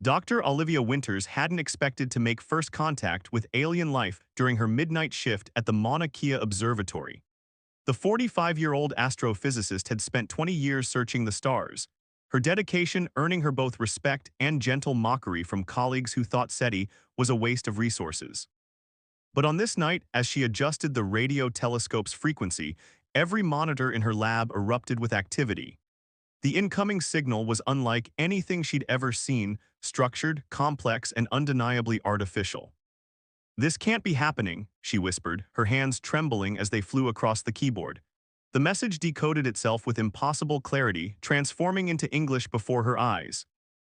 Dr. Olivia Winters hadn't expected to make first contact with alien life during her midnight shift at the Mauna Kea Observatory. The 45-year-old astrophysicist had spent 20 years searching the stars, her dedication earning her both respect and gentle mockery from colleagues who thought SETI was a waste of resources. But on this night, as she adjusted the radio telescope's frequency, every monitor in her lab erupted with activity. The incoming signal was unlike anything she'd ever seen, structured, complex, and undeniably artificial. "This can't be happening," she whispered, her hands trembling as they flew across the keyboard. The message decoded itself with impossible clarity, transforming into English before her eyes.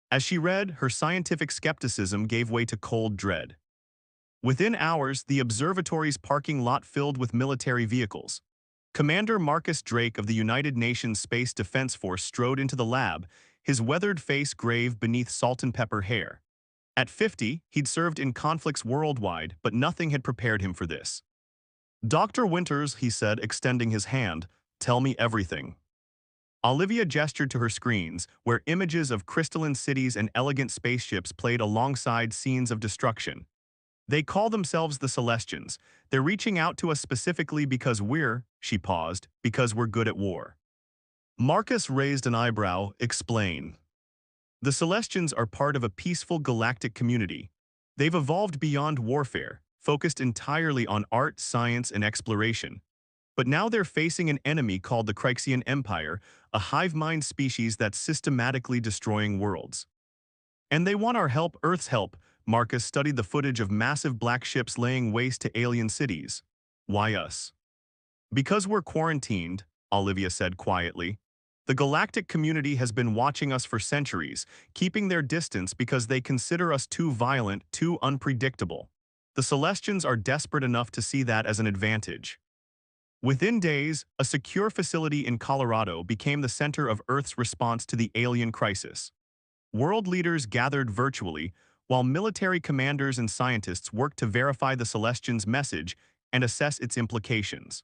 As she read, her scientific skepticism gave way to cold dread. Within hours, the observatory's parking lot filled with military vehicles. Commander Marcus Drake of the United Nations Space Defense Force strode into the lab, his weathered face grave beneath salt and pepper hair. At 50, he'd served in conflicts worldwide, but nothing had prepared him for this. "Dr. Winters," he said, extending his hand, "tell me everything." Olivia gestured to her screens, where images of crystalline cities and elegant spaceships played alongside scenes of destruction. "They call themselves the Celestians. They're reaching out to us specifically because she paused, because we're good at war." Marcus raised an eyebrow. "Explain." "The Celestians are part of a peaceful galactic community. They've evolved beyond warfare, focused entirely on art, science, and exploration. But now they're facing an enemy called the Kryxian Empire, a hive-mind species that's systematically destroying worlds. And they want our help, Earth's help." Marcus studied the footage of massive black ships laying waste to alien cities. "Why us?" "Because we're quarantined," Olivia said quietly. "The galactic community has been watching us for centuries, keeping their distance because they consider us too violent, too unpredictable. The Celestians are desperate enough to see that as an advantage." Within days, a secure facility in Colorado became the center of Earth's response to the alien crisis. World leaders gathered virtually, while military commanders and scientists worked to verify the Celestians' message and assess its implications.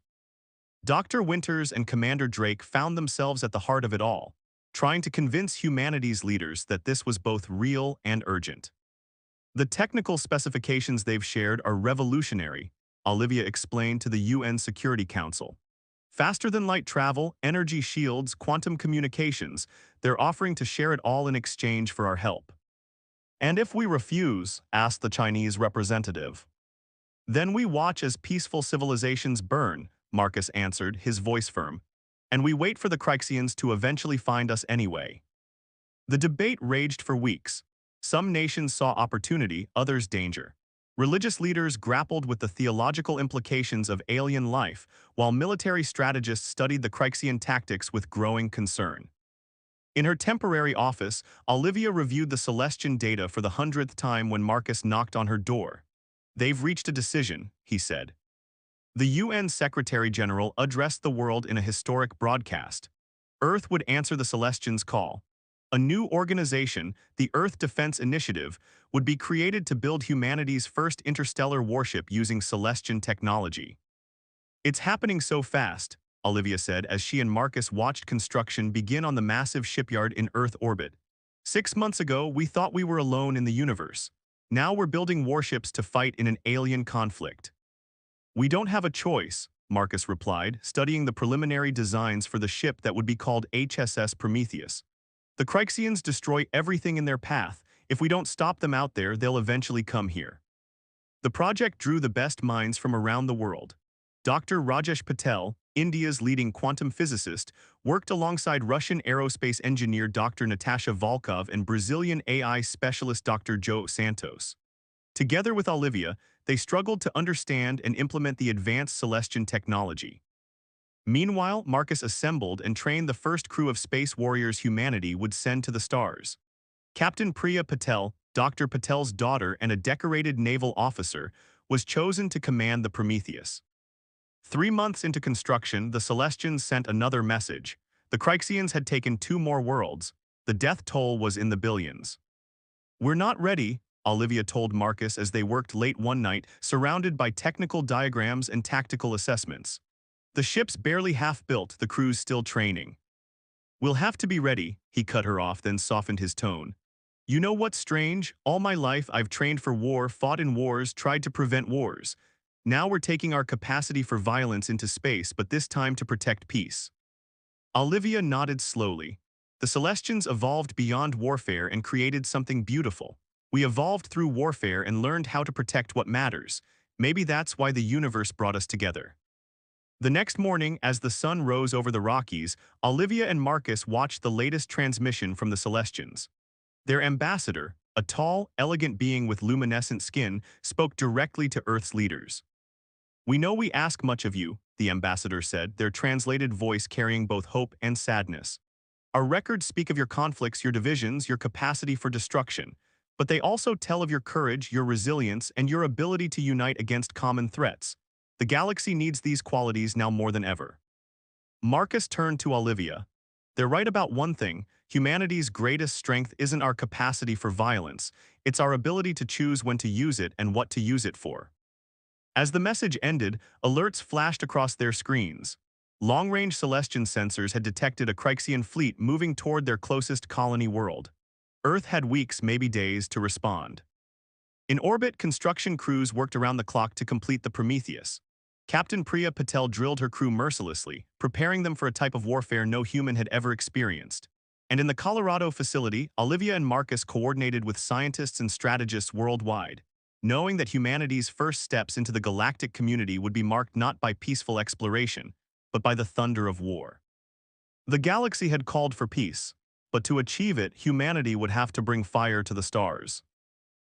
Dr. Winters and Commander Drake found themselves at the heart of it all, trying to convince humanity's leaders that this was both real and urgent. "The technical specifications they've shared are revolutionary," Olivia explained to the UN Security Council. "Faster-than-light travel, energy shields, quantum communications, they're offering to share it all in exchange for our help." "And if we refuse," asked the Chinese representative. "Then we watch as peaceful civilizations burn," Marcus answered, his voice firm. "And we wait for the Kryxians to eventually find us anyway." The debate raged for weeks. Some nations saw opportunity, others danger. Religious leaders grappled with the theological implications of alien life, while military strategists studied the Kryxian tactics with growing concern. In her temporary office, Olivia reviewed the Celestian data for the 100th time when Marcus knocked on her door. "They've reached a decision," he said. The UN Secretary-General addressed the world in a historic broadcast. Earth would answer the Celestians' call. A new organization, the Earth Defense Initiative, would be created to build humanity's first interstellar warship using Celestian technology. "It's happening so fast," Olivia said as she and Marcus watched construction begin on the massive shipyard in Earth orbit. "6 months ago, we thought we were alone in the universe. Now we're building warships to fight in an alien conflict." "We don't have a choice," Marcus replied, studying the preliminary designs for the ship that would be called HSS Prometheus. "The Kryxians destroy everything in their path. If we don't stop them out there, they'll eventually come here." The project drew the best minds from around the world. Dr. Rajesh Patel, India's leading quantum physicist, worked alongside Russian aerospace engineer Dr. Natasha Volkov and Brazilian AI specialist Dr. Joe Santos. Together with Olivia, they struggled to understand and implement the advanced Celestian technology. Meanwhile, Marcus assembled and trained the first crew of space warriors humanity would send to the stars. Captain Priya Patel, Dr. Patel's daughter and a decorated naval officer, was chosen to command the Prometheus. 3 months into construction, the Celestians sent another message. The Kryxians had taken 2 more worlds. The death toll was in the billions. "We're not ready," Olivia told Marcus as they worked late one night, surrounded by technical diagrams and tactical assessments. "The ship's barely half-built, the crew's still training." "We'll have to be ready," he cut her off, then softened his tone. You know what's strange? All my life I've trained for war, fought in wars, tried to prevent wars. Now we're taking our capacity for violence into space, but this time to protect peace. Olivia nodded slowly. The Celestians evolved beyond warfare and created something beautiful. We evolved through warfare and learned how to protect what matters. Maybe that's why the universe brought us together. The next morning, as the sun rose over the Rockies, Olivia and Marcus watched the latest transmission from the Celestians. Their ambassador, a tall, elegant being with luminescent skin, spoke directly to Earth's leaders. "We know we ask much of you," the ambassador said, their translated voice carrying both hope and sadness. "Our records speak of your conflicts, your divisions, your capacity for destruction, but they also tell of your courage, your resilience, and your ability to unite against common threats. The galaxy needs these qualities now more than ever." Marcus turned to Olivia. "They're right about one thing. Humanity's greatest strength isn't our capacity for violence. It's our ability to choose when to use it and what to use it for." As the message ended, alerts flashed across their screens. Long-range Celestian sensors had detected a Kryxian fleet moving toward their closest colony world. Earth had weeks, maybe days, to respond. In orbit, construction crews worked around the clock to complete the Prometheus. Captain Priya Patel drilled her crew mercilessly, preparing them for a type of warfare no human had ever experienced. And in the Colorado facility, Olivia and Marcus coordinated with scientists and strategists worldwide, knowing that humanity's first steps into the galactic community would be marked not by peaceful exploration, but by the thunder of war. The galaxy had called for peace, but to achieve it, humanity would have to bring fire to the stars.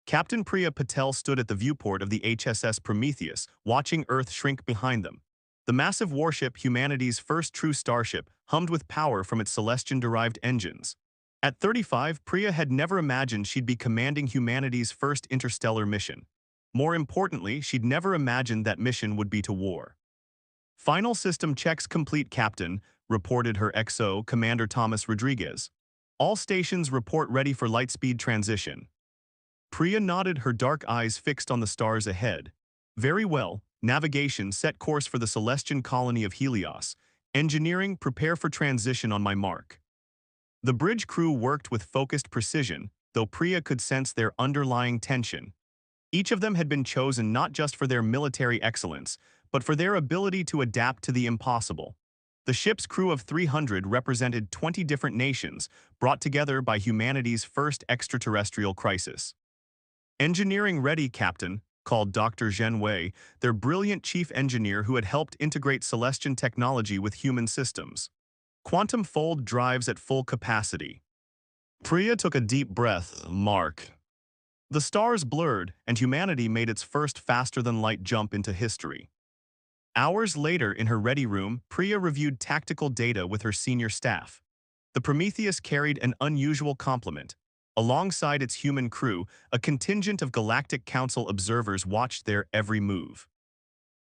Captain Priya Patel stood at the viewport of the HSS Prometheus, watching Earth shrink behind them. The massive warship, humanity's first true starship, hummed with power from its Celestian-derived engines. At 35, Priya had never imagined she'd be commanding humanity's first interstellar mission. More importantly, she'd never imagined that mission would be to war. "Final system checks complete, Captain," reported her XO, Commander Thomas Rodriguez. "All stations report ready for lightspeed transition." Priya nodded, her dark eyes fixed on the stars ahead. "Very well. Navigation, set course for the Celestian colony of Helios. Engineering, prepare for transition on my mark." The bridge crew worked with focused precision, though Priya could sense their underlying tension. Each of them had been chosen not just for their military excellence, but for their ability to adapt to the impossible. The ship's crew of 300 represented 20 different nations, brought together by humanity's first extraterrestrial crisis. "Engineering ready, Captain," called Dr. Zhen Wei, their brilliant chief engineer who had helped integrate Celestian technology with human systems. "Quantum fold drives at full capacity." Priya took a deep breath. "Mark." The stars blurred, and humanity made its first faster-than-light jump into history. Hours later, in her ready room, Priya reviewed tactical data with her senior staff. The Prometheus carried an unusual complement. Alongside its human crew, a contingent of Galactic Council observers watched their every move.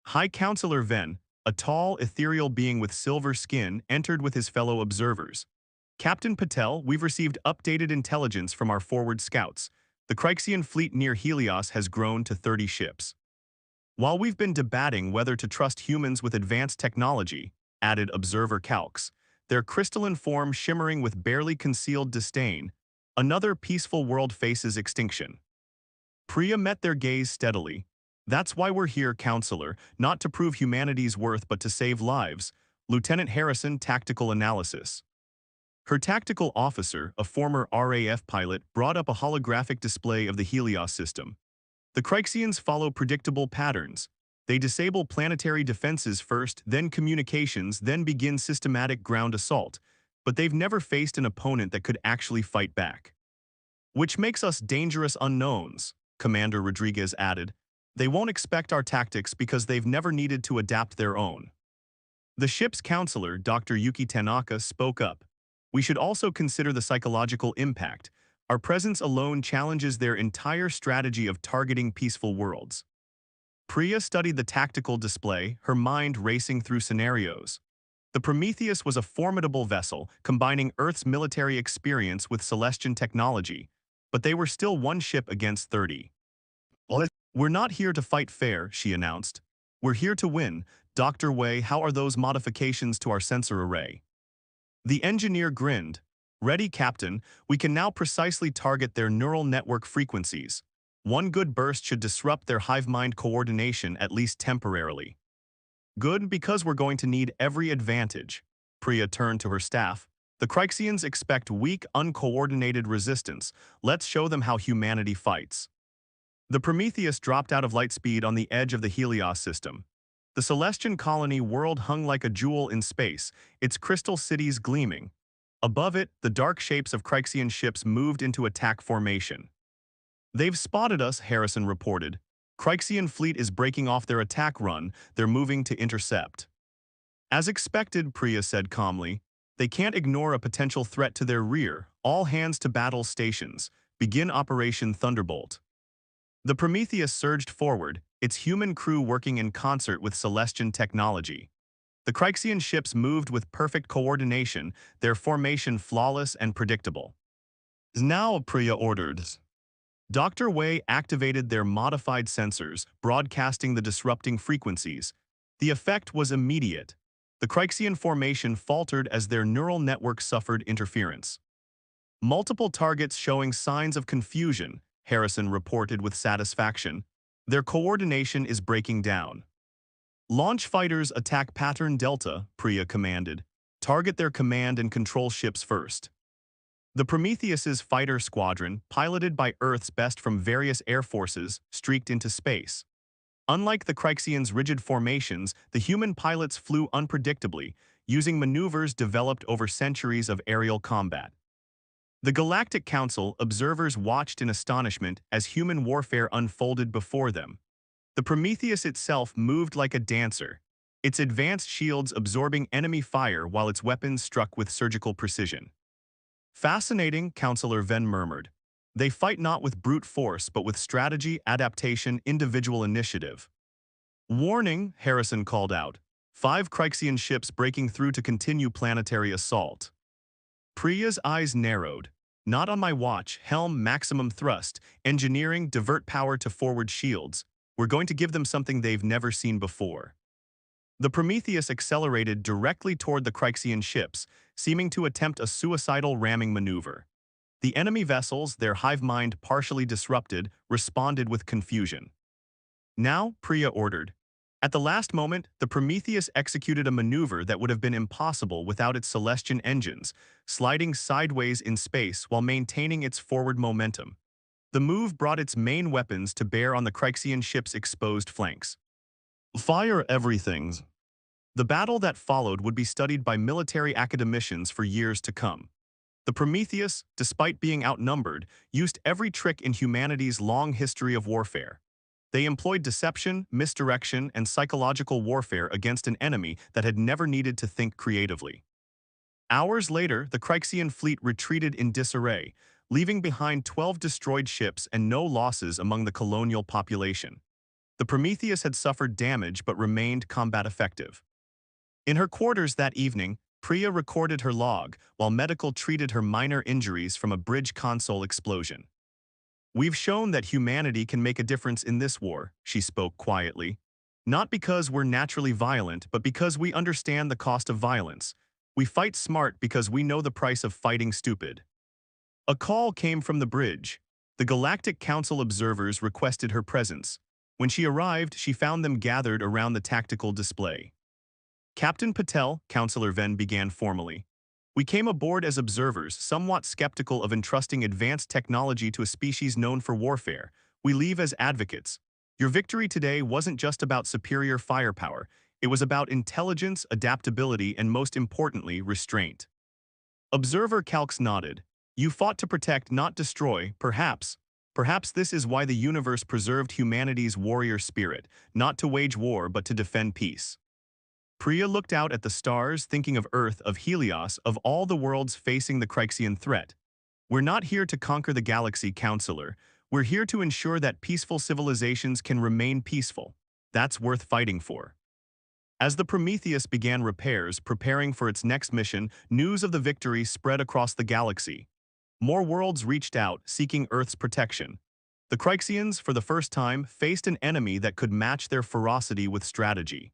High Counselor Ven, a tall, ethereal being with silver skin, entered with his fellow observers. "Captain Patel, we've received updated intelligence from our forward scouts. The Kryxian fleet near Helios has grown to 30 ships. While we've been debating whether to trust humans with advanced technology," added Observer Calx, their crystalline form shimmering with barely concealed disdain, "another peaceful world faces extinction." Priya met their gaze steadily. "That's why we're here, Counselor, not to prove humanity's worth but to save lives." Lieutenant Harrison, Tactical Analysis. Her tactical officer, a former RAF pilot, brought up a holographic display of the Helios system. The Kryxians follow predictable patterns. They disable planetary defenses first, then communications, then begin systematic ground assault. But they've never faced an opponent that could actually fight back. "Which makes us dangerous unknowns," Commander Rodriguez added. "They won't expect our tactics because they've never needed to adapt their own." The ship's counselor, Dr. Yuki Tanaka, spoke up. "We should also consider the psychological impact. Our presence alone challenges their entire strategy of targeting peaceful worlds." Priya studied the tactical display, her mind racing through scenarios. The Prometheus was a formidable vessel, combining Earth's military experience with Celestian technology, but they were still one ship against 30. "We're not here to fight fair," she announced. "We're here to win. Dr. Wei, how are those modifications to our sensor array?" The engineer grinned. Ready, Captain. We can now precisely target their neural network frequencies. One good burst should disrupt their hive-mind coordination at least temporarily. Good, because we're going to need every advantage. Priya turned to her staff. The Kryxians expect weak, uncoordinated resistance. Let's show them how humanity fights. The Prometheus dropped out of light speed on the edge of the Helios system. The Celestian colony world hung like a jewel in space, its crystal cities gleaming. Above it, the dark shapes of Kryxian ships moved into attack formation. They've spotted us, Harrison reported. Kryxian fleet is breaking off their attack run, they're moving to intercept. As expected, Priya said calmly, they can't ignore a potential threat to their rear. All hands to battle stations. Begin Operation Thunderbolt. The Prometheus surged forward, its human crew working in concert with Celestian technology. The Kryxian ships moved with perfect coordination, their formation flawless and predictable. Now, Priya ordered. Dr. Wei activated their modified sensors, broadcasting the disrupting frequencies. The effect was immediate. The Kryxian formation faltered as their neural network suffered interference. Multiple targets showing signs of confusion, Harrison reported with satisfaction. Their coordination is breaking down. Launch fighters attack Pattern Delta, Priya commanded. Target their command and control ships first. The Prometheus's fighter squadron, piloted by Earth's best from various air forces, streaked into space. Unlike the Kryxians' rigid formations, the human pilots flew unpredictably, using maneuvers developed over centuries of aerial combat. The Galactic Council observers watched in astonishment as human warfare unfolded before them. The Prometheus itself moved like a dancer, its advanced shields absorbing enemy fire while its weapons struck with surgical precision. Fascinating, Counselor Venn murmured. They fight not with brute force but with strategy, adaptation, individual initiative. Warning, Harrison called out. 5 Kryxian ships breaking through to continue planetary assault. Priya's eyes narrowed. Not on my watch. Helm, maximum thrust. Engineering, divert power to forward shields. We're going to give them something they've never seen before. The Prometheus accelerated directly toward the Kryxian ships, seeming to attempt a suicidal ramming maneuver. The enemy vessels, their hive mind partially disrupted, responded with confusion. Now, Priya ordered. At the last moment, the Prometheus executed a maneuver that would have been impossible without its Celestian engines, sliding sideways in space while maintaining its forward momentum. The move brought its main weapons to bear on the Kryxian ship's exposed flanks. Fire everything. The battle that followed would be studied by military academicians for years to come. The Prometheus, despite being outnumbered, used every trick in humanity's long history of warfare. They employed deception, misdirection, and psychological warfare against an enemy that had never needed to think creatively. Hours later, the Kryxian fleet retreated in disarray, leaving behind 12 destroyed ships and no losses among the colonial population. The Prometheus had suffered damage but remained combat effective. In her quarters that evening, Priya recorded her log, while medical treated her minor injuries from a bridge console explosion. We've shown that humanity can make a difference in this war, she spoke quietly. Not because we're naturally violent, but because we understand the cost of violence. We fight smart because we know the price of fighting stupid. A call came from the bridge. The Galactic Council observers requested her presence. When she arrived, she found them gathered around the tactical display. Captain Patel, Counselor Venn began formally. We came aboard as observers, somewhat skeptical of entrusting advanced technology to a species known for warfare. We leave as advocates. Your victory today wasn't just about superior firepower. It was about intelligence, adaptability, and most importantly, restraint. Observer Calx nodded. You fought to protect, not destroy, perhaps. Perhaps this is why the universe preserved humanity's warrior spirit, not to wage war but to defend peace. Priya looked out at the stars, thinking of Earth, of Helios, of all the worlds facing the Kryxian threat. We're not here to conquer the galaxy, Counselor. We're here to ensure that peaceful civilizations can remain peaceful. That's worth fighting for. As the Prometheus began repairs, preparing for its next mission, news of the victory spread across the galaxy. More worlds reached out, seeking Earth's protection. The Kryxians, for the first time, faced an enemy that could match their ferocity with strategy.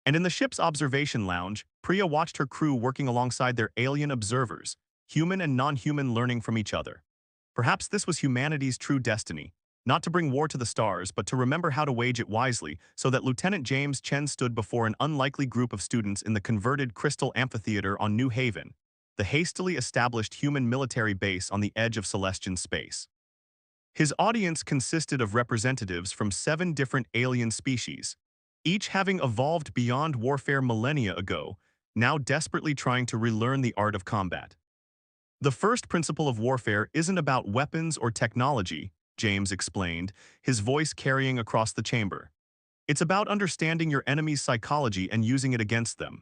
And in the ship's observation lounge, Priya watched her crew working alongside their alien observers. human and non-human learning from each other. Perhaps this was humanity's true destiny, not to bring war to the stars, but to remember how to wage it wisely, so that Lieutenant James Chen stood before an unlikely group of students in the converted Crystal Amphitheater on New Haven, the hastily established human military base on the edge of Celestian space. His audience consisted of representatives from 7 different alien species, each having evolved beyond warfare millennia ago, now desperately trying to relearn the art of combat. The first principle of warfare isn't about weapons or technology, James explained, his voice carrying across the chamber. It's about understanding your enemy's psychology and using it against them.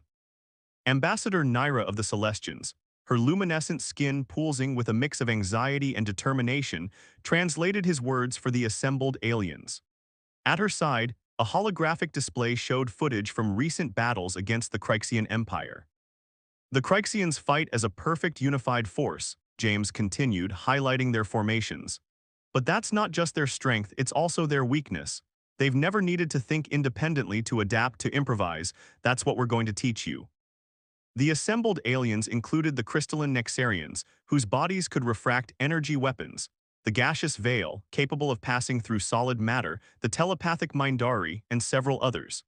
Ambassador Naira of the Celestians, her luminescent skin pulsing with a mix of anxiety and determination, translated his words for the assembled aliens. At her side, a holographic display showed footage from recent battles against the Kryxian Empire. The Kryxians fight as a perfect unified force, James continued, highlighting their formations. But that's not just their strength, it's also their weakness. They've never needed to think independently to adapt to improvise. That's what we're going to teach you. The assembled aliens included the crystalline Nexarians, whose bodies could refract energy weapons, the gaseous veil, capable of passing through solid matter, the telepathic Mindari, and several others.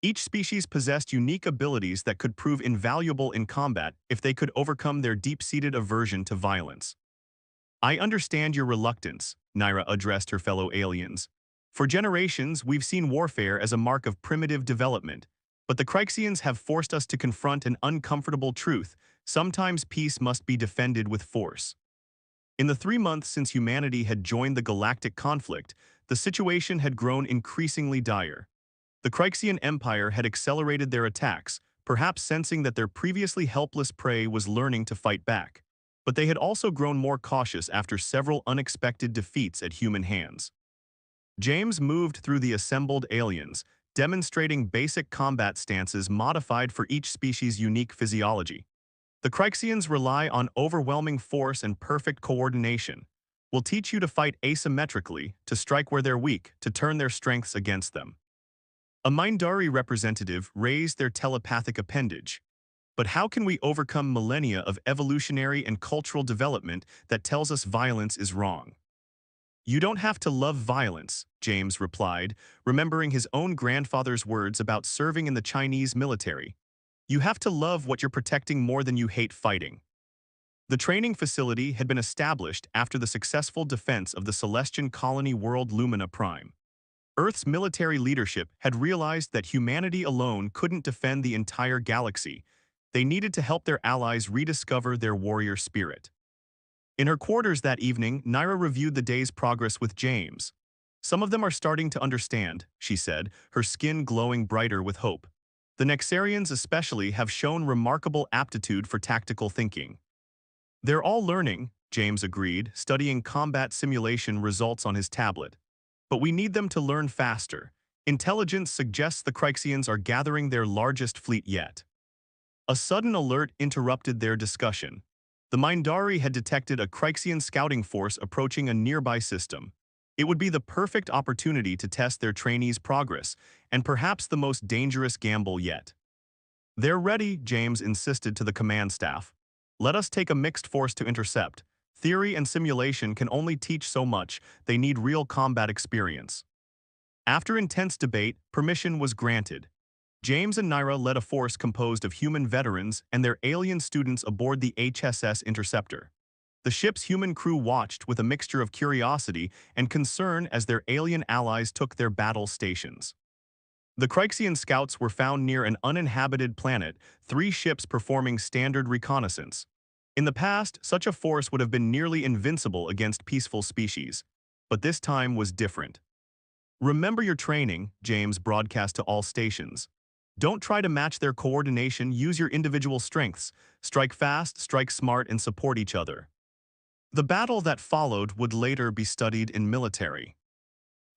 Each species possessed unique abilities that could prove invaluable in combat if they could overcome their deep-seated aversion to violence. I understand your reluctance, Naira addressed her fellow aliens. For generations, we've seen warfare as a mark of primitive development, but the Kryxians have forced us to confront an uncomfortable truth. Sometimes peace must be defended with force. In the 3 months since humanity had joined the galactic conflict, the situation had grown increasingly dire. The Kryxian Empire had accelerated their attacks, perhaps sensing that their previously helpless prey was learning to fight back. But they had also grown more cautious after several unexpected defeats at human hands. James moved through the assembled aliens, demonstrating basic combat stances modified for each species' unique physiology. The Kryxians rely on overwhelming force and perfect coordination. We'll teach you to fight asymmetrically, to strike where they're weak, to turn their strengths against them. A Mindari representative raised their telepathic appendage. But how can we overcome millennia of evolutionary and cultural development that tells us violence is wrong? You don't have to love violence, James replied, remembering his own grandfather's words about serving in the Chinese military. You have to love what you're protecting more than you hate fighting. The training facility had been established after the successful defense of the Celestian colony world Lumina Prime. Earth's military leadership had realized that humanity alone couldn't defend the entire galaxy. They needed to help their allies rediscover their warrior spirit. In her quarters that evening, Naira reviewed the day's progress with James. Some of them are starting to understand, she said, her skin glowing brighter with hope. The Nexarians especially have shown remarkable aptitude for tactical thinking. They're all learning, James agreed, studying combat simulation results on his tablet. But we need them to learn faster. Intelligence suggests the Kryxians are gathering their largest fleet yet. A sudden alert interrupted their discussion. The Mindari had detected a Kryxian scouting force approaching a nearby system. It would be the perfect opportunity to test their trainees' progress, and perhaps the most dangerous gamble yet. They're ready, James insisted to the command staff. Let us take a mixed force to intercept. Theory and simulation can only teach so much, they need real combat experience. After intense debate, permission was granted. James and Naira led a force composed of human veterans and their alien students aboard the HSS Interceptor. The ship's human crew watched with a mixture of curiosity and concern as their alien allies took their battle stations. The Kryxian scouts were found near an uninhabited planet, 3 ships performing standard reconnaissance. In the past, such a force would have been nearly invincible against peaceful species. But this time was different. Remember your training, James broadcast to all stations. Don't try to match their coordination, use your individual strengths. Strike fast, strike smart, and support each other. The battle that followed would later be studied in military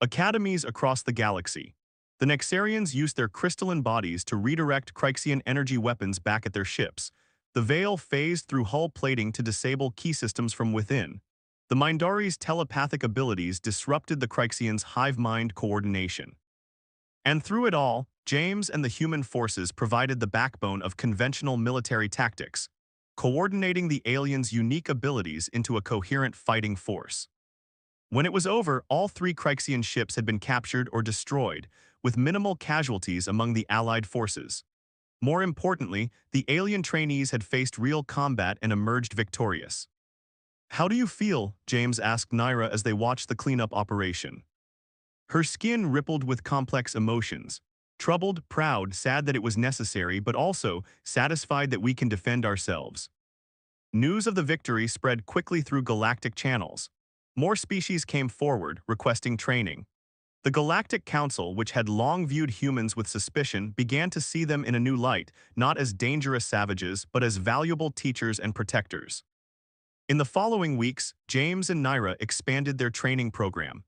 academies across the galaxy. The Nexarians used their crystalline bodies to redirect Kryxian energy weapons back at their ships. The veil phased through hull plating to disable key systems from within. The Mindari's telepathic abilities disrupted the Kryxians' hive-mind coordination. And through it all, James and the human forces provided the backbone of conventional military tactics. coordinating the aliens' unique abilities into a coherent fighting force. When it was over, all three Kryxian ships had been captured or destroyed, with minimal casualties among the Allied forces. More importantly, the alien trainees had faced real combat and emerged victorious. "How do you feel?" James asked Naira as they watched the cleanup operation. Her skin rippled with complex emotions. Troubled, proud, sad that it was necessary, but also satisfied that we can defend ourselves. News of the victory spread quickly through galactic channels. More species came forward, requesting training. The Galactic Council, which had long viewed humans with suspicion, began to see them in a new light, not as dangerous savages, but as valuable teachers and protectors. In the following weeks, James and Naira expanded their training program.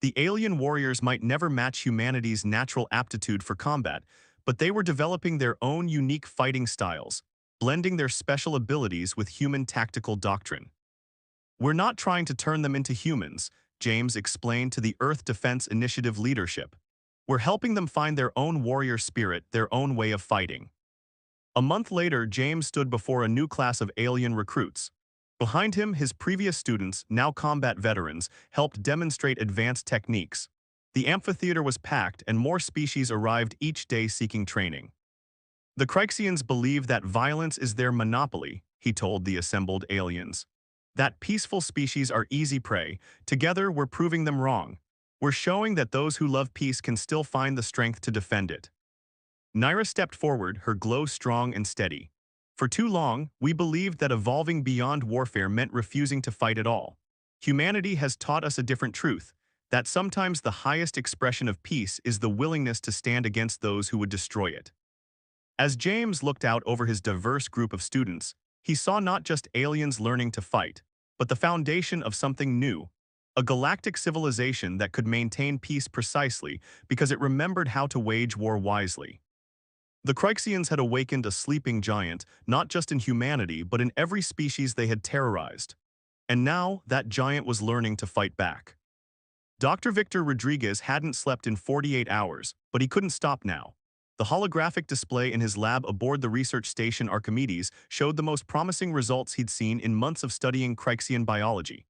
The alien warriors might never match humanity's natural aptitude for combat, but they were developing their own unique fighting styles, blending their special abilities with human tactical doctrine. "We're not trying to turn them into humans," James explained to the Earth Defense Initiative leadership. "We're helping them find their own warrior spirit, their own way of fighting." A month later, James stood before a new class of alien recruits. Behind him, his previous students, now combat veterans, helped demonstrate advanced techniques. The amphitheater was packed, and more species arrived each day seeking training. "The Kryxians believe that violence is their monopoly," he told the assembled aliens. "That peaceful species are easy prey. Together, we're proving them wrong. We're showing that those who love peace can still find the strength to defend it." Naira stepped forward, her glow strong and steady. "For too long, we believed that evolving beyond warfare meant refusing to fight at all. Humanity has taught us a different truth, that sometimes the highest expression of peace is the willingness to stand against those who would destroy it." As James looked out over his diverse group of students, he saw not just aliens learning to fight, but the foundation of something new, a galactic civilization that could maintain peace precisely because it remembered how to wage war wisely. The Kryxians had awakened a sleeping giant, not just in humanity, but in every species they had terrorized. And now, that giant was learning to fight back. Dr. Victor Rodriguez hadn't slept in 48 hours, but he couldn't stop now. The holographic display in his lab aboard the research station Archimedes showed the most promising results he'd seen in months of studying Kryxian biology.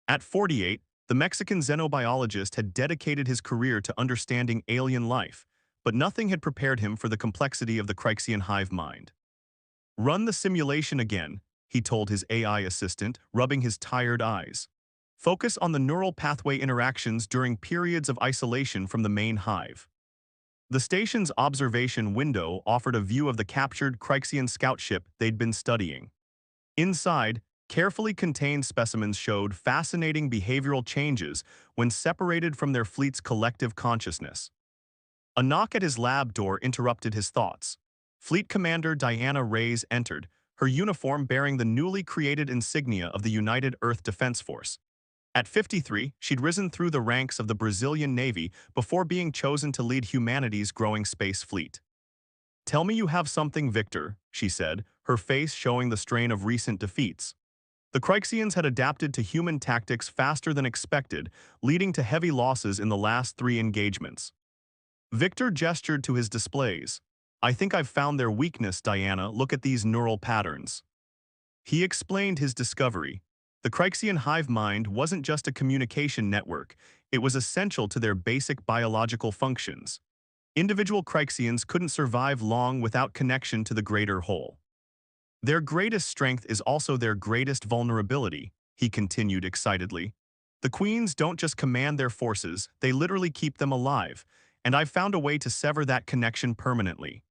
At 48, the Mexican xenobiologist had dedicated his career to understanding alien life, but nothing had prepared him for the complexity of the Kryxian hive mind. "Run the simulation again," he told his AI assistant, rubbing his tired eyes. "Focus on the neural pathway interactions during periods of isolation from the main hive." The station's observation window offered a view of the captured Kryxian scout ship they'd been studying. Inside, carefully contained specimens showed fascinating behavioral changes when separated from their fleet's collective consciousness. A knock at his lab door interrupted his thoughts. Fleet Commander Diana Reyes entered, her uniform bearing the newly created insignia of the United Earth Defense Force. At 53, she'd risen through the ranks of the Brazilian Navy before being chosen to lead humanity's growing space fleet. "Tell me you have something, Victor," she said, her face showing the strain of recent defeats. The Kryxians had adapted to human tactics faster than expected, leading to heavy losses in the last 3 engagements. Victor gestured to his displays. "I think I've found their weakness, Diana. Look at these neural patterns." He explained his discovery. The Kryxian hive mind wasn't just a communication network, it was essential to their basic biological functions. Individual Kryxians couldn't survive long without connection to the greater whole. "Their greatest strength is also their greatest vulnerability," he continued excitedly. "The queens don't just command their forces, they literally keep them alive, and I've found a way to sever that connection permanently."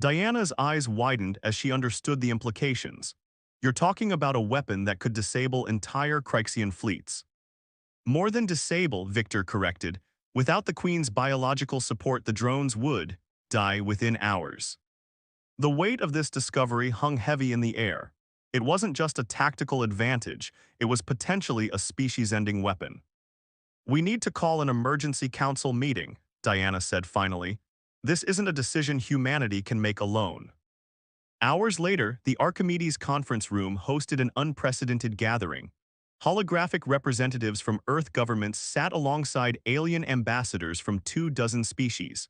Diana's eyes widened as she understood the implications. "You're talking about a weapon that could disable entire Kryxian fleets." "More than disable," Victor corrected. "Without the Queen's biological support, the drones would die within hours." The weight of this discovery hung heavy in the air. It wasn't just a tactical advantage, it was potentially a species-ending weapon. "We need to call an emergency council meeting," Diana said finally. "This isn't a decision humanity can make alone." Hours later, the Archimedes conference room hosted an unprecedented gathering. Holographic representatives from Earth governments sat alongside alien ambassadors from 24 species.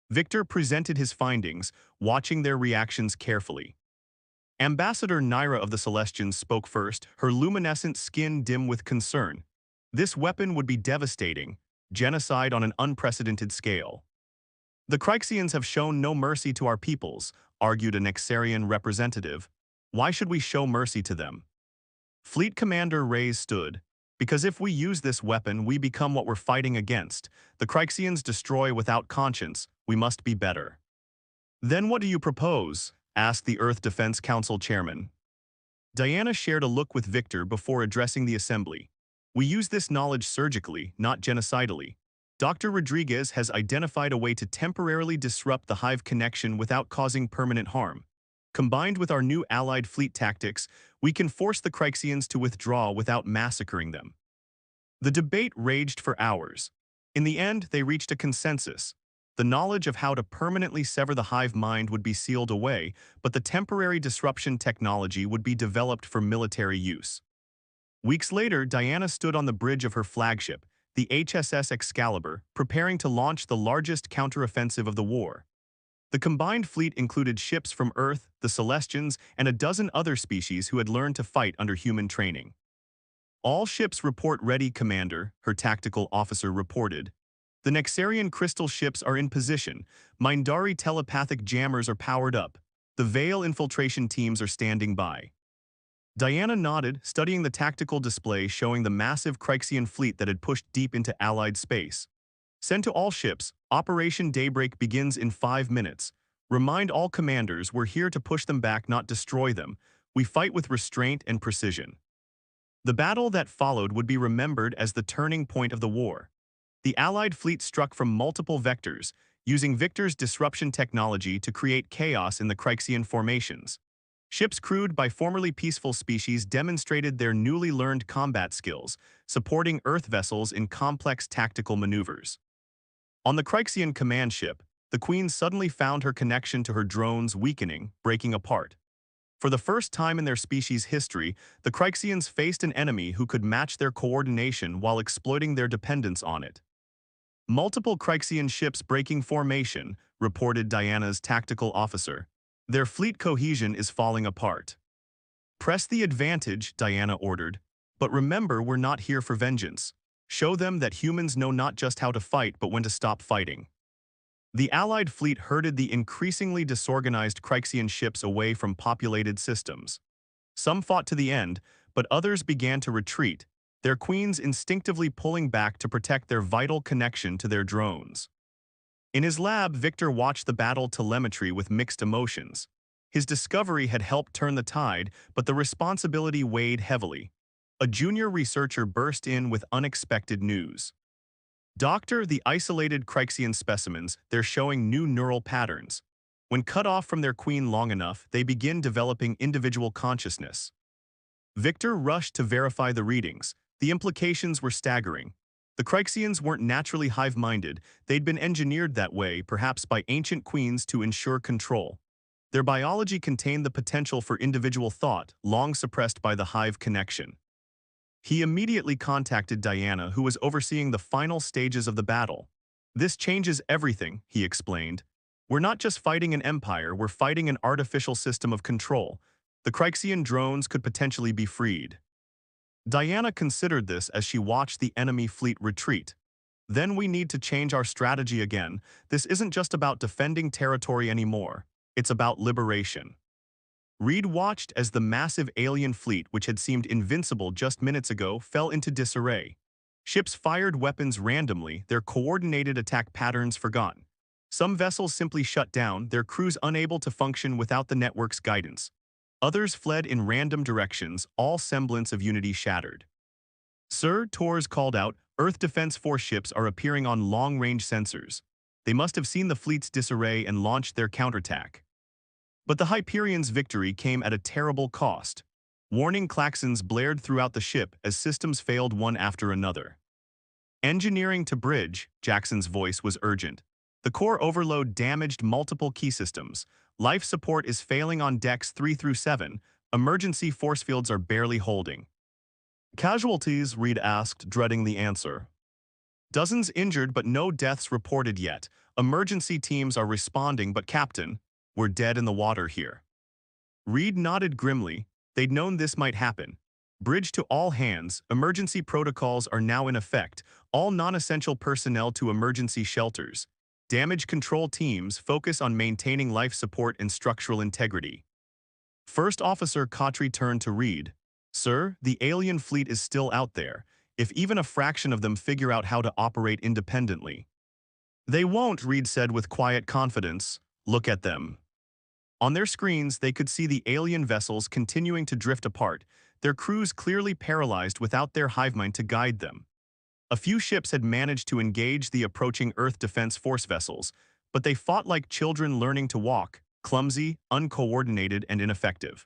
Victor presented his findings, watching their reactions carefully. Ambassador Naira of the Celestians spoke first, her luminescent skin dim with concern. This weapon would be devastating, genocide on an unprecedented scale. The Kryxians have shown no mercy to our peoples, argued a Nexarian representative. Why should we show mercy to them? Fleet Commander Reyes stood. Because if we use this weapon, we become what we're fighting against. The Kryxians destroy without conscience. We must be better. Then what do you propose? Asked the Earth Defense Council chairman. Diana shared a look with Victor before addressing the assembly. We use this knowledge surgically, not genocidally. Dr. Rodriguez has identified a way to temporarily disrupt the hive connection without causing permanent harm. Combined with our new allied fleet tactics, we can force the Kryxians to withdraw without massacring them. The debate raged for hours. In the end, they reached a consensus. The knowledge of how to permanently sever the hive mind would be sealed away, but the temporary disruption technology would be developed for military use. Weeks later, Diana stood on the bridge of her flagship, the HSS Excalibur, preparing to launch the largest counteroffensive of the war. The combined fleet included ships from Earth, the Celestians, and a dozen other species who had learned to fight under human training. All ships report ready, Commander, her tactical officer reported. The Nexarian crystal ships are in position. Mindari telepathic jammers are powered up. The Veil infiltration teams are standing by. Diana nodded, studying the tactical display showing the massive Kryxian fleet that had pushed deep into Allied space. Send to all ships, Operation Daybreak begins in 5 minutes. Remind all commanders we're here to push them back, not destroy them. We fight with restraint and precision. The battle that followed would be remembered as the turning point of the war. The Allied fleet struck from multiple vectors, using Victor's disruption technology to create chaos in the Kryxian formations. Ships crewed by formerly peaceful species demonstrated their newly learned combat skills, supporting Earth vessels in complex tactical maneuvers. On the Kryxian command ship, the Queen suddenly found her connection to her drones weakening, breaking apart. For the first time in their species' history, the Kryxians faced an enemy who could match their coordination while exploiting their dependence on it. Multiple Kryxian ships breaking formation, reported Diana's tactical officer. Their fleet cohesion is falling apart. Press the advantage, Diana ordered. But remember, we're not here for vengeance. Show them that humans know not just how to fight, but when to stop fighting. The Allied fleet herded the increasingly disorganized Kryxian ships away from populated systems. Some fought to the end, but others began to retreat, their queens instinctively pulling back to protect their vital connection to their drones. In his lab, Victor watched the battle telemetry with mixed emotions. His discovery had helped turn the tide, but the responsibility weighed heavily. A junior researcher burst in with unexpected news. Doctor, the isolated Kryxian specimens, they're showing new neural patterns. When cut off from their queen long enough, they begin developing individual consciousness. Victor rushed to verify the readings. The implications were staggering. The Kryxians weren't naturally hive-minded, they'd been engineered that way, perhaps by ancient queens to ensure control. Their biology contained the potential for individual thought, long suppressed by the hive connection. He immediately contacted Diana, who was overseeing the final stages of the battle. This changes everything, he explained. We're not just fighting an empire, we're fighting an artificial system of control. The Kryxian drones could potentially be freed. Diana considered this as she watched the enemy fleet retreat. Then we need to change our strategy again. This isn't just about defending territory anymore. It's about liberation. Reed watched as the massive alien fleet, which had seemed invincible just minutes ago, fell into disarray. Ships fired weapons randomly, their coordinated attack patterns forgotten. Some vessels simply shut down, their crews unable to function without the network's guidance. Others fled in random directions, all semblance of unity shattered. Sir, Torres called out, Earth Defense Force ships are appearing on long-range sensors. They must have seen the fleet's disarray and launched their counterattack. But the Hyperion's victory came at a terrible cost. Warning klaxons blared throughout the ship as systems failed one after another. Engineering to bridge, Jackson's voice was urgent. The core overload damaged multiple key systems. Life support is failing on decks 3 through 7. Emergency force fields are barely holding. Casualties, Reed asked, dreading the answer. Dozens injured but no deaths reported yet. Emergency teams are responding, but Captain, we're dead in the water here. Reed nodded grimly. They'd known this might happen. Bridge to all hands, emergency protocols are now in effect, all non-essential personnel to emergency shelters. Damage control teams focus on maintaining life support and structural integrity. First Officer Kotri turned to Reed. Sir, the alien fleet is still out there, if even a fraction of them figure out how to operate independently. They won't, Reed said with quiet confidence. Look at them. On their screens, they could see the alien vessels continuing to drift apart, their crews clearly paralyzed without their hive mind to guide them. A few ships had managed to engage the approaching Earth Defense Force vessels, but they fought like children learning to walk, clumsy, uncoordinated, and ineffective.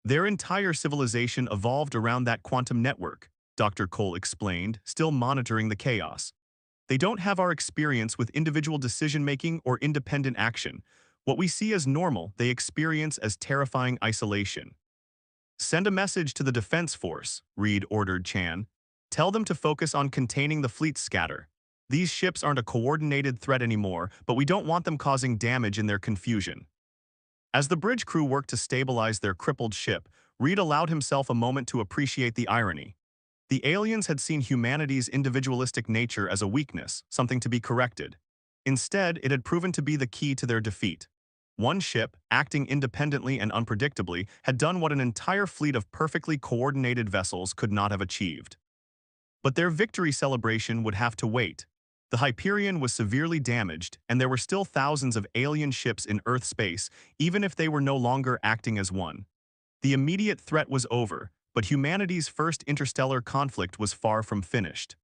Their entire civilization evolved around that quantum network, Dr. Cole explained, still monitoring the chaos. They don't have our experience with individual decision-making or independent action. What we see as normal, they experience as terrifying isolation. Send a message to the Defense Force, Reed ordered Chan. Tell them to focus on containing the fleet's scatter. These ships aren't a coordinated threat anymore, but we don't want them causing damage in their confusion. As the bridge crew worked to stabilize their crippled ship, Reed allowed himself a moment to appreciate the irony. The aliens had seen humanity's individualistic nature as a weakness, something to be corrected. Instead, it had proven to be the key to their defeat. One ship, acting independently and unpredictably, had done what an entire fleet of perfectly coordinated vessels could not have achieved. But their victory celebration would have to wait. The Hyperion was severely damaged, and there were still thousands of alien ships in Earth space, even if they were no longer acting as one. The immediate threat was over, but humanity's first interstellar conflict was far from finished.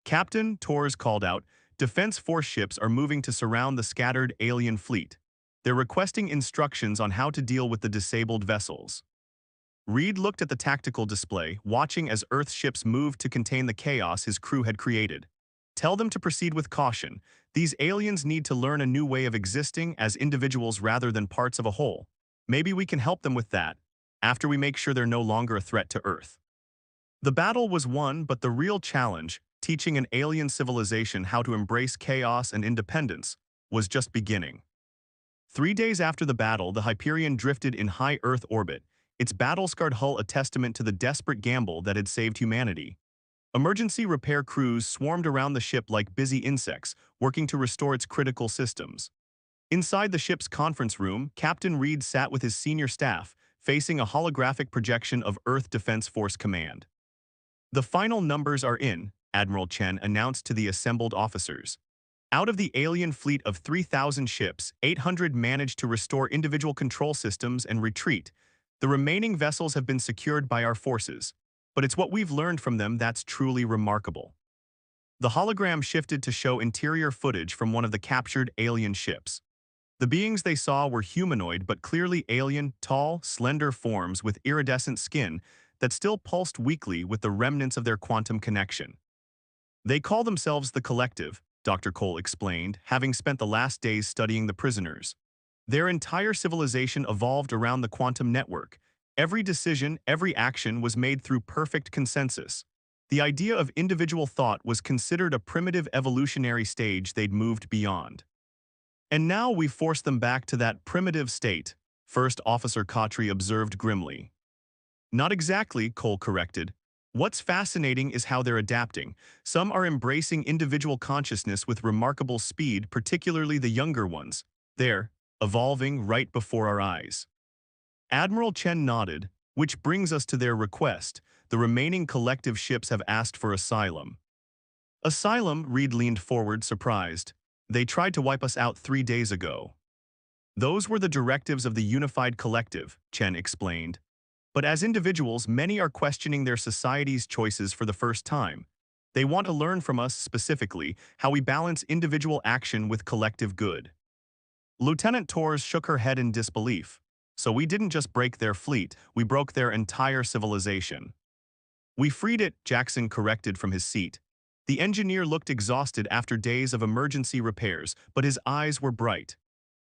Captain Torres called out, Defense Force ships are moving to surround the scattered alien fleet. They're requesting instructions on how to deal with the disabled vessels. Reed looked at the tactical display, watching as Earth ships moved to contain the chaos his crew had created. Tell them to proceed with caution. These aliens need to learn a new way of existing as individuals rather than parts of a whole. Maybe we can help them with that, after we make sure they're no longer a threat to Earth. The battle was won, but the real challenge, teaching an alien civilization how to embrace chaos and independence, was just beginning. 3 days after the battle, the Hyperion drifted in high Earth orbit, its battle-scarred hull a testament to the desperate gamble that had saved humanity. Emergency repair crews swarmed around the ship like busy insects, working to restore its critical systems. Inside the ship's conference room, Captain Reed sat with his senior staff, facing a holographic projection of Earth Defense Force Command. The final numbers are in, Admiral Chen announced to the assembled officers. Out of the alien fleet of 3,000 ships, 800 managed to restore individual control systems and retreat. The remaining vessels have been secured by our forces, but it's what we've learned from them that's truly remarkable. The hologram shifted to show interior footage from one of the captured alien ships. The beings they saw were humanoid but clearly alien, tall, slender forms with iridescent skin that still pulsed weakly with the remnants of their quantum connection. They call themselves the Collective, Dr. Cole explained, having spent the last days studying the prisoners. Their entire civilization evolved around the quantum network. Every decision, every action was made through perfect consensus. The idea of individual thought was considered a primitive evolutionary stage they'd moved beyond. And now we've forced them back to that primitive state, First Officer Kotri observed grimly. Not exactly, Cole corrected. What's fascinating is how they're adapting. Some are embracing individual consciousness with remarkable speed, particularly the younger ones. They're evolving right before our eyes. Admiral Chen nodded, which brings us to their request. The remaining collective ships have asked for asylum. Asylum, Reed leaned forward, surprised. They tried to wipe us out 3 days ago. Those were the directives of the unified collective, Chen explained. But as individuals, many are questioning their society's choices for the first time. They want to learn from us specifically how we balance individual action with collective good. Lieutenant Torres shook her head in disbelief. So we didn't just break their fleet, we broke their entire civilization. We freed it, Jackson corrected from his seat. The engineer looked exhausted after days of emergency repairs, but his eyes were bright.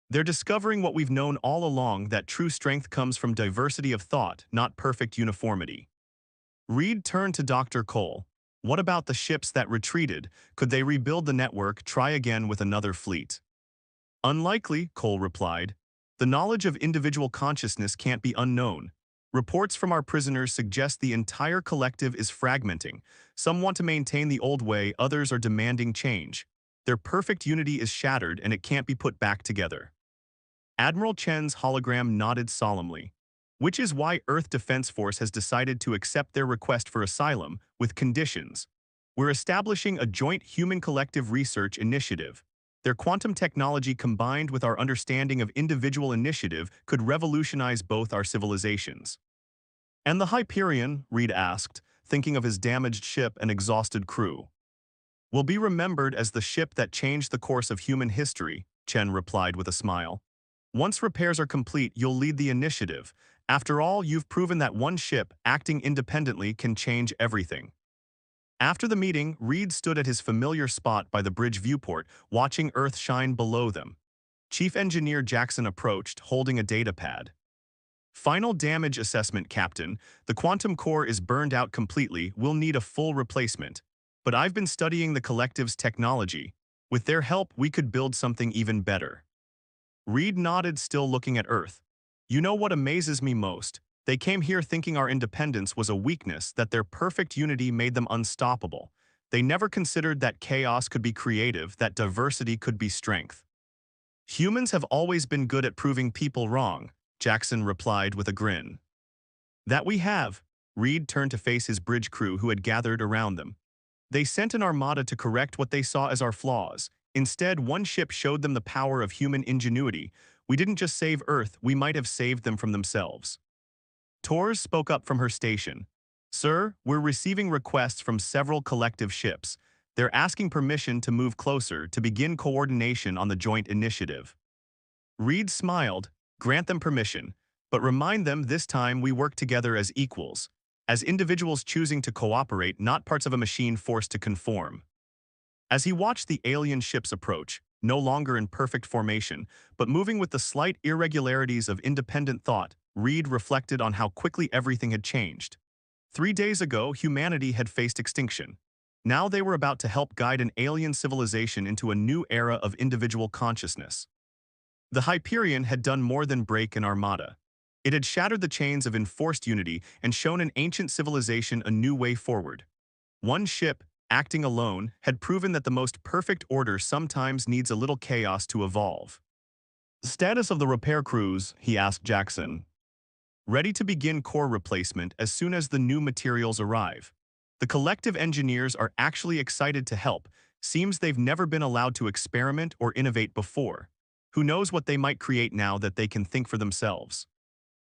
They're discovering what we've known all along, that true strength comes from diversity of thought, not perfect uniformity. Reed turned to Dr. Cole. What about the ships that retreated? Could they rebuild the network, try again with another fleet? Unlikely, Cole replied. The knowledge of individual consciousness can't be unknown. Reports from our prisoners suggest the entire collective is fragmenting. Some want to maintain the old way, others are demanding change. Their perfect unity is shattered and it can't be put back together. Admiral Chen's hologram nodded solemnly, which is why Earth Defense Force has decided to accept their request for asylum with conditions. We're establishing a joint human collective research initiative. Their quantum technology combined with our understanding of individual initiative could revolutionize both our civilizations. And the Hyperion, Reed asked, thinking of his damaged ship and exhausted crew. Will be remembered as the ship that changed the course of human history, Chen replied with a smile. Once repairs are complete, you'll lead the initiative. After all, you've proven that one ship, acting independently, can change everything. After the meeting, Reed stood at his familiar spot by the bridge viewport, watching Earth shine below them. Chief Engineer Jackson approached, holding a data pad. Final damage assessment, Captain. The quantum core is burned out completely. We'll need a full replacement. But I've been studying the collective's technology. With their help, we could build something even better. Reed nodded, still looking at Earth. You know what amazes me most? They came here thinking our independence was a weakness, that their perfect unity made them unstoppable. They never considered that chaos could be creative, that diversity could be strength. Humans have always been good at proving people wrong, Jackson replied with a grin. That we have. Reed turned to face his bridge crew who had gathered around them. They sent an armada to correct what they saw as our flaws. Instead, one ship showed them the power of human ingenuity. We didn't just save Earth, we might have saved them from themselves. Torres spoke up from her station. Sir, we're receiving requests from several collective ships. They're asking permission to move closer to begin coordination on the joint initiative. Reed smiled. Grant them permission, but remind them this time we work together as equals, as individuals choosing to cooperate, not parts of a machine forced to conform. As he watched the alien ships approach, no longer in perfect formation, but moving with the slight irregularities of independent thought, Reed reflected on how quickly everything had changed. 3 days ago, humanity had faced extinction. Now they were about to help guide an alien civilization into a new era of individual consciousness. The Hyperion had done more than break an armada. It had shattered the chains of enforced unity and shown an ancient civilization a new way forward. One ship, acting alone, had proven that the most perfect order sometimes needs a little chaos to evolve. Status of the repair crews, he asked Jackson. Ready to begin core replacement as soon as the new materials arrive. The collective engineers are actually excited to help. Seems they've never been allowed to experiment or innovate before. Who knows what they might create now that they can think for themselves.